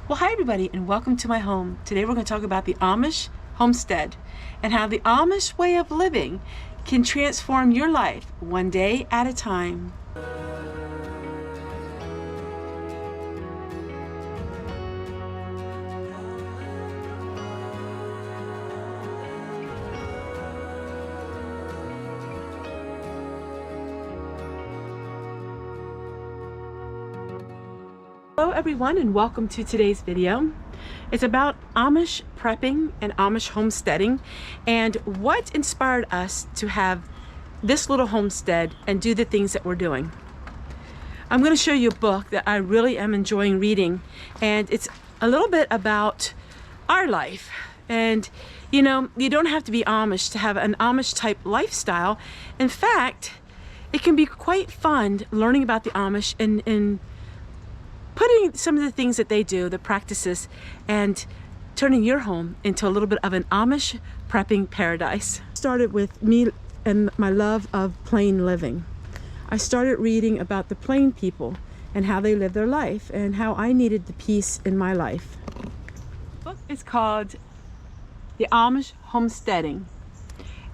Well, hi everybody and welcome to my home. Today we're going to talk about the Amish homestead and how the Amish way of living can transform your life one day at a time. Hello everyone and welcome to today's video. It's about Amish prepping and Amish homesteading and what inspired us to have this little homestead and do the things that we're doing. I'm going to show you a book that I really am enjoying reading, and it's a little bit about our life. And you know, you don't have to be Amish to have an Amish type lifestyle. In fact, it can be quite fun learning about the Amish and putting some of the things that they do, the practices, and turning your home into a little bit of an Amish prepping paradise. Started with me and my love of plain living. I started reading about the plain people and how they live their life and how I needed the peace in my life. The book is called The Amish Homesteading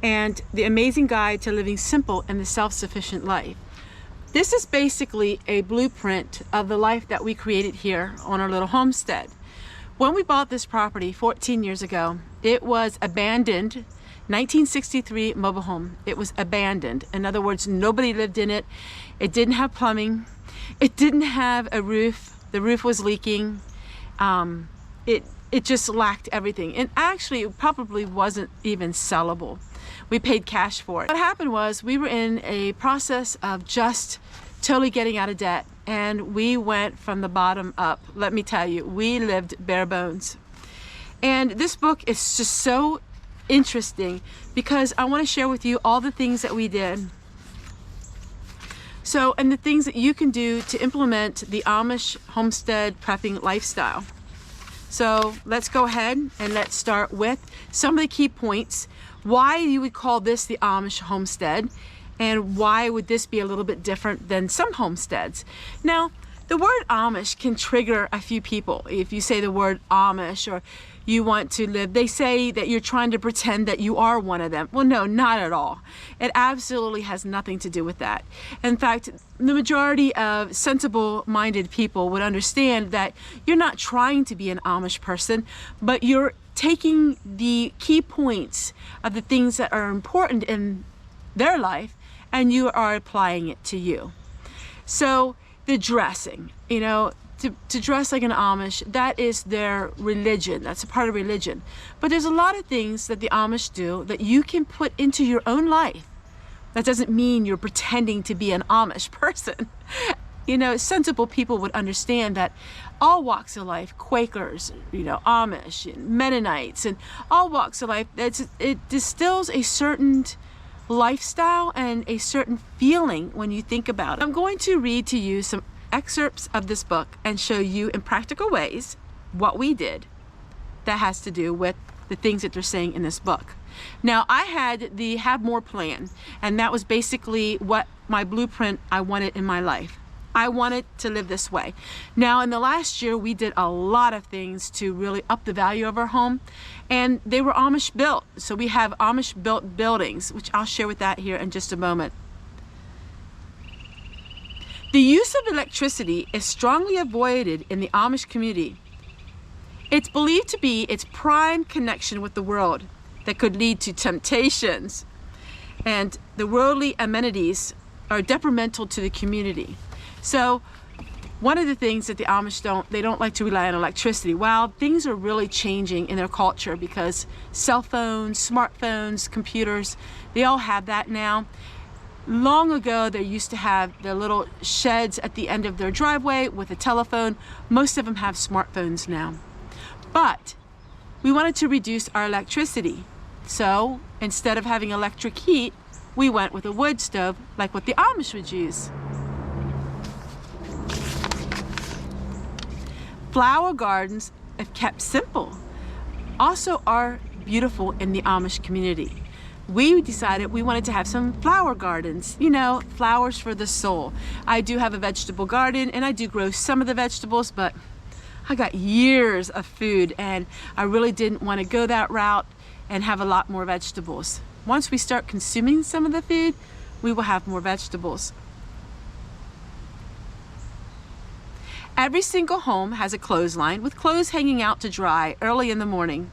and the Amazing Guide to Living Simple and the Self-Sufficient Life. This is basically a blueprint of the life that we created here on our little homestead. When we bought this property 14 years ago, it was abandoned. 1963 mobile home. It was abandoned. In other words, nobody lived in it. It didn't have plumbing. It didn't have a roof. The roof was leaking. It just lacked everything. And actually, it probably wasn't even sellable. We paid cash for it. What happened was we were in a process of just totally getting out of debt, and we went from the bottom up. Let me tell you, we lived bare bones. And this book is just so interesting because I want to share with you all the things that we did. So, and the things that you can do to implement the Amish homestead prepping lifestyle. So let's go ahead and let's start with some of the key points. Why you would call this the Amish homestead, and why would this be a little bit different than some homesteads. Now, the word Amish can trigger a few people. If you say the word Amish or you want to live, they say that you're trying to pretend that you are one of them. Well, no, not at all. It absolutely has nothing to do with that. In fact, the majority of sensible-minded people would understand that you're not trying to be an Amish person, but you're taking the key points of the things that are important in their life and you are applying it to you. So the dressing, you know, to dress like an Amish, that is their religion. That's a part of religion. But there's a lot of things that the Amish do that you can put into your own life. That doesn't mean you're pretending to be an Amish person. You know, sensible people would understand that all walks of life, Quakers, you know, Amish, and Mennonites, and all walks of life, it distills a certain lifestyle and a certain feeling when you think about it. I'm going to read to you some excerpts of this book and show you in practical ways what we did that has to do with the things that they're saying in this book. Now, I had the Have More plan, and that was basically what my blueprint I wanted in my life. I wanted to live this way. Now, in the last year, we did a lot of things to really up the value of our home, and they were Amish built. So we have Amish built buildings, which I'll share with that here in just a moment. The use of electricity is strongly avoided in the Amish community. It's believed to be its prime connection with the world that could lead to temptations, and the worldly amenities are detrimental to the community. So one of the things that the Amish they don't like to rely on electricity. Well, things are really changing in their culture because cell phones, smartphones, computers, they all have that now. Long ago, they used to have their little sheds at the end of their driveway with a telephone. Most of them have smartphones now. But we wanted to reduce our electricity. So instead of having electric heat, we went with a wood stove like what the Amish would use. Flower gardens, if kept simple, also are beautiful in the Amish community. We decided we wanted to have some flower gardens, you know, flowers for the soul. I do have a vegetable garden and I do grow some of the vegetables, but I got years of food, and I really didn't want to go that route and have a lot more vegetables. Once we start consuming some of the food, we will have more vegetables. Every single home has a clothesline with clothes hanging out to dry early in the morning.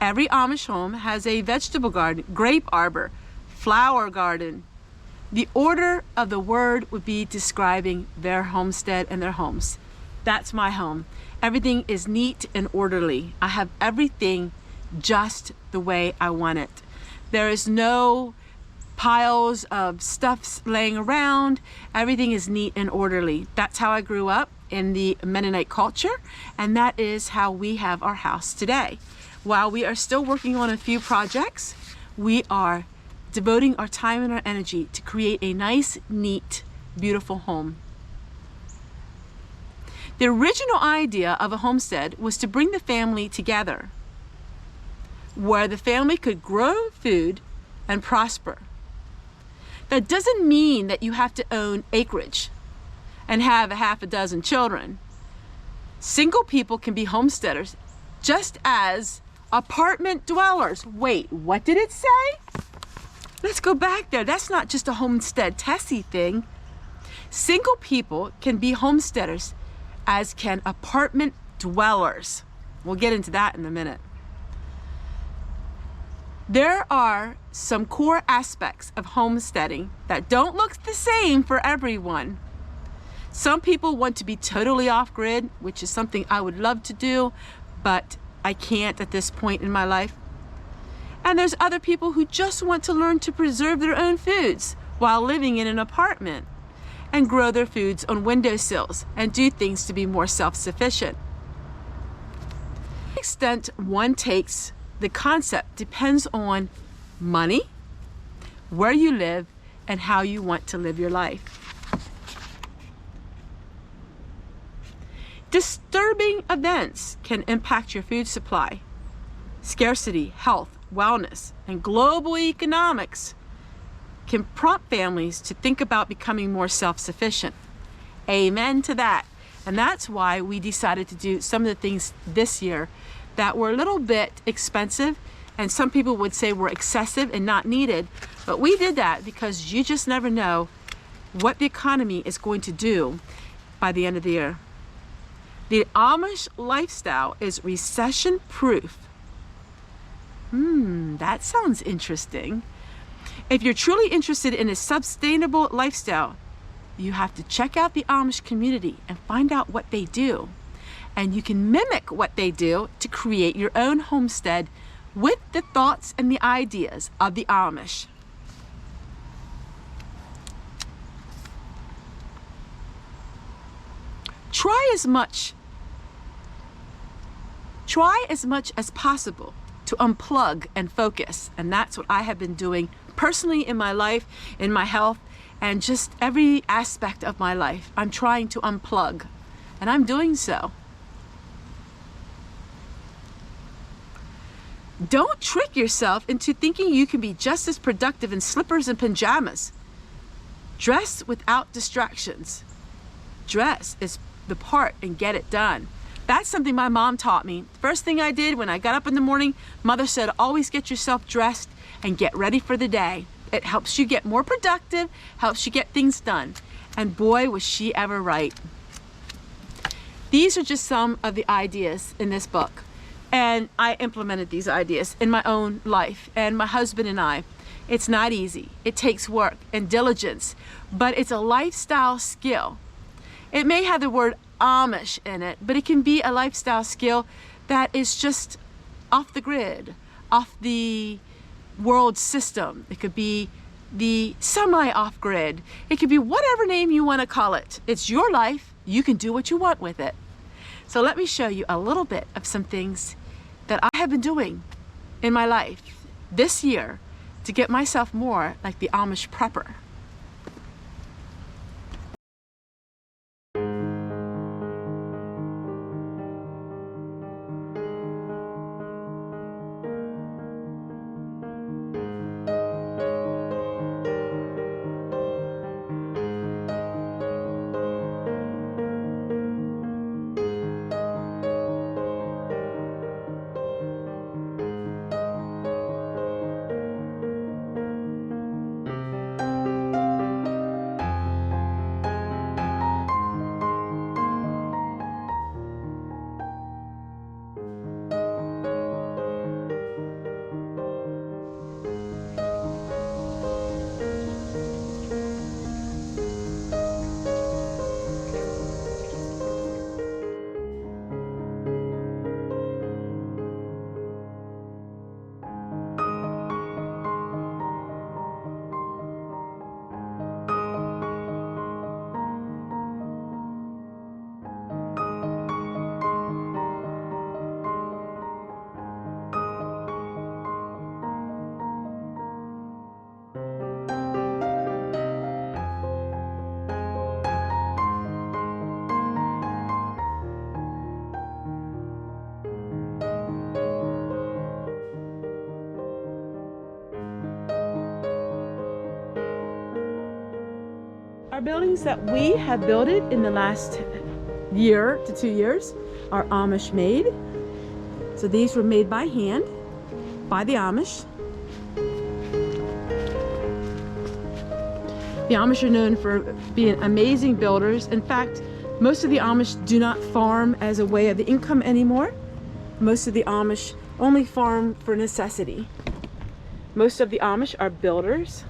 Every Amish home has a vegetable garden, grape arbor, flower garden. The order of the word would be describing their homestead and their homes. That's my home. Everything is neat and orderly. I have everything just the way I want it. There is no piles of stuff laying around. Everything is neat and orderly. That's how I grew up in the Mennonite culture, and that is how we have our house today. While we are still working on a few projects, we are devoting our time and our energy to create a nice, neat, beautiful home. The original idea of a homestead was to bring the family together, where the family could grow food and prosper. That doesn't mean that you have to own acreage and have a half a dozen children. Single people can be homesteaders just as apartment dwellers. Wait, what did it say? Let's go back there. That's not just a Homestead Tessie thing. Single people can be homesteaders, as can apartment dwellers. We'll get into that in a minute. There are some core aspects of homesteading that don't look the same for everyone. Some people want to be totally off-grid, which is something I would love to do, but I can't at this point in my life. And there's other people who just want to learn to preserve their own foods while living in an apartment and grow their foods on windowsills and do things to be more self-sufficient. The extent one takes the concept depends on money, where you live, and how you want to live your life. Disturbing events can impact your food supply. Scarcity, health, wellness, and global economics can prompt families to think about becoming more self-sufficient. Amen to that. And that's why we decided to do some of the things this year that were a little bit expensive, and some people would say were excessive and not needed. But we did that because you just never know what the economy is going to do by the end of the year. The Amish lifestyle is recession-proof. That sounds interesting. If you're truly interested in a sustainable lifestyle, you have to check out the Amish community and find out what they do. And you can mimic what they do to create your own homestead with the thoughts and the ideas of the Amish. Try as much as possible to unplug and focus, and that's what I have been doing personally in my life, in my health, and just every aspect of my life. I'm trying to unplug, and I'm doing so. Don't trick yourself into thinking you can be just as productive in slippers and pajamas. Dress without distractions. Dress is the part and get it done. That's something my mom taught me. First thing I did when I got up in the morning, Mother said, always get yourself dressed and get ready for the day. It helps you get more productive, helps you get things done. And boy, was she ever right. These are just some of the ideas in this book. And I implemented these ideas in my own life, and my husband and I. It's not easy. It takes work and diligence, but it's a lifestyle skill. It may have the word Amish in it, but it can be a lifestyle skill that is just off the grid, off the world system. It could be the semi-off grid. It could be whatever name you want to call it. It's your life. You can do what you want with it. So let me show you a little bit of some things that I have been doing in my life this year to get myself more like the Amish prepper. buildings that we have built it in the last year to 2 years are Amish made. So these were made by hand by the Amish. The Amish are known for being amazing builders. In fact, most of the Amish do not farm as a way of income anymore. Most of the Amish only farm for necessity. Most of the Amish are builders.